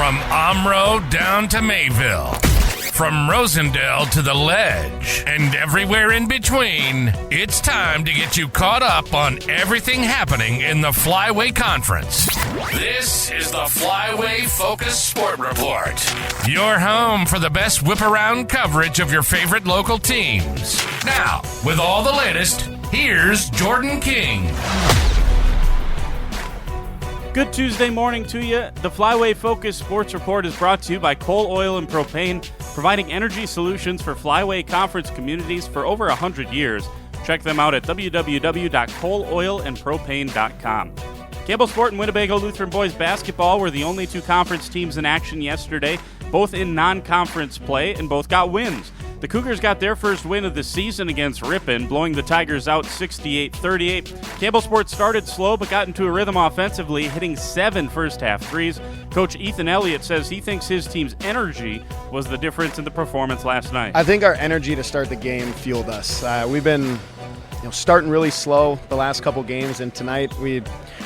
From Omro down to Mayville, from Rosendale to the Ledge, and everywhere in between, it's time to get you caught up on everything happening in the Flyway Conference. This is the Flyway Focus Sport Report, your home for the best whip-around coverage of your favorite local teams. Now, with all the latest, here's Jordan King. Good Tuesday morning to you. The Flyway Focus Sports Report is brought to you by Cole Oil and Propane, providing energy solutions for Flyway Conference Communities for over 100 years. Check them out at www.coleoilandpropane.com. Campbellsport and Winnebago Lutheran boys basketball were the only two conference teams in action yesterday, both in non-conference play, and both got wins. The Cougars got their first win of the season against Ripon, blowing the Tigers out 68-38. Campbellsport started slow but got into a rhythm offensively, hitting 7 first-half threes. Coach Ethan Elliott says he thinks his team's energy was the difference in the performance last night. I think our energy to start the game fueled us. We've been starting really slow the last couple games, and tonight we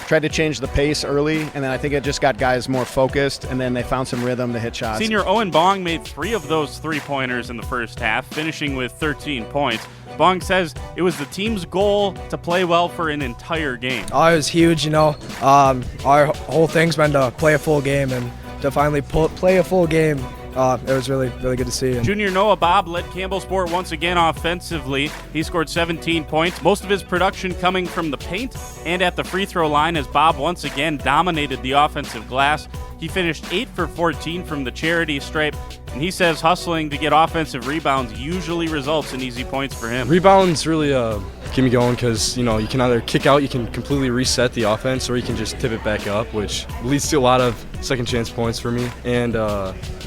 tried to change the pace early, and then I think it just got guys more focused, and then they found some rhythm to hit shots. Senior Owen Bong made 3 of those three-pointers in the first half, finishing with 13 points. Bong says it was the team's goal to play well for an entire game. Oh, it was huge, Our whole thing's been to play a full game, and to finally play a full game, it was really, really good to see. Junior Noah Bob led Campbellsport once again offensively. He scored 17 points, most of his production coming from the paint and at the free throw line as Bob once again dominated the offensive glass. He finished 8 for 14 from the charity stripe, and he says hustling to get offensive rebounds usually results in easy points for him. Rebounds really get me going because, you can either kick out, you can completely reset the offense, or you can just tip it back up, which leads to a lot of second chance points for me, and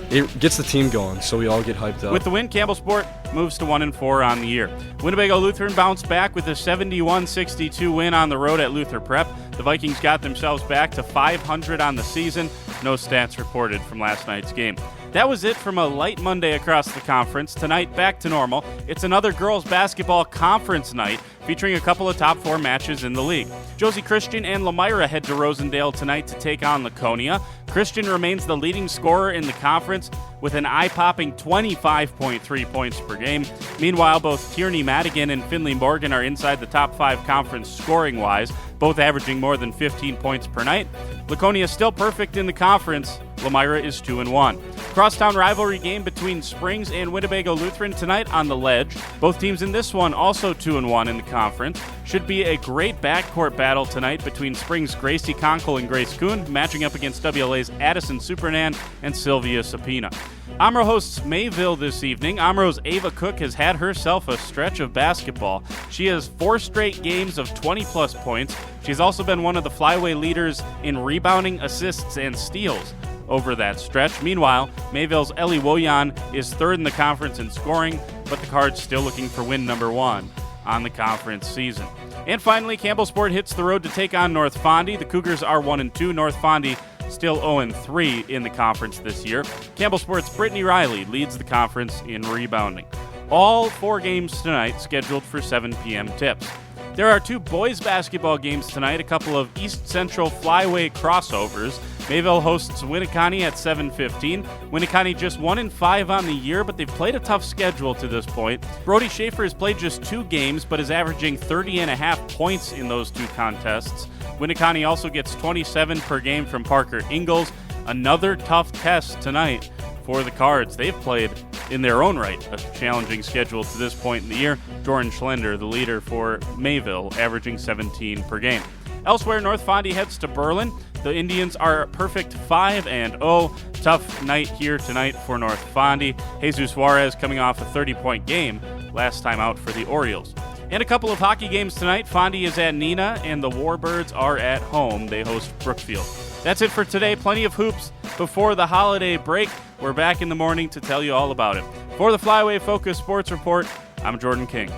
it gets the team going, so we all get hyped up. With the win, Campbellsport moves to 1-4 on the year. Winnebago Lutheran bounced back with a 71-62 win on the road at Luther Prep. The Vikings got themselves back to 500 on the season. No stats reported from last night's game. That was it from a light Monday across the conference. Tonight, back to normal. It's another girls basketball conference night featuring a couple of top 4 matches in the league. Josie Christian and Lamira head to Rosendale tonight to take on Laconia. Christian remains the leading scorer in the conference with an eye-popping 25.3 points per game. Meanwhile, both Tierney Madigan and Finley Morgan are inside the top 5 conference scoring-wise, both averaging more than 15 points per night. Laconia is still perfect in the conference. Lamira is 2-1. Crosstown rivalry game between Springs and Winnebago Lutheran tonight on the Ledge. Both teams in this one also 2-1 in the conference. Should be a great backcourt battle tonight between Springs' Gracie Conkle and Grace Kuhn, matching up against WLA's Addison Supernan and Sylvia Sapina. Omro hosts Mayville this evening. Omro's Ava Cook has had herself a stretch of basketball. She has 4 straight games of 20-plus points. She's also been one of the Flyway leaders in rebounding, assists, and steals over that stretch. Meanwhile, Mayville's Ellie Woyan is 3rd in the conference in scoring, but the Cards still looking for win number 1 on the conference season. And finally, Campbellsport hits the road to take on North Fondy. The Cougars are 1-2. North Fondy still 0-3 in the conference this year. Campbellsport's Brittany Riley leads the conference in rebounding. All 4 games tonight scheduled for 7 p.m. tips. There are 2 boys basketball games tonight, a couple of East Central Flyway crossovers. Mayville hosts Winneconne at 7:15. Winneconne just 1-5 on the year, but they've played a tough schedule to this point. Brody Schaefer has played just 2 games, but is averaging 30.5 points in those 2 contests. Winneconne also gets 27 per game from Parker Ingalls. Another tough test tonight for the Cards. They've played, in their own right, a challenging schedule to this point in the year. Jordan Schlender, the leader for Mayville, averaging 17 per game. Elsewhere, North Fondy heads to Berlin. The Indians are perfect 5-0. Tough night here tonight for North Fondy. Jesus Suarez coming off a 30-point game last time out for the Orioles. And a couple of hockey games tonight. Fondy is at Neenah, and the Warbirds are at home. They host Brookfield. That's it for today. Plenty of hoops before the holiday break. We're back in the morning to tell you all about it. For the Flyway Focus Sports Report, I'm Jordan King.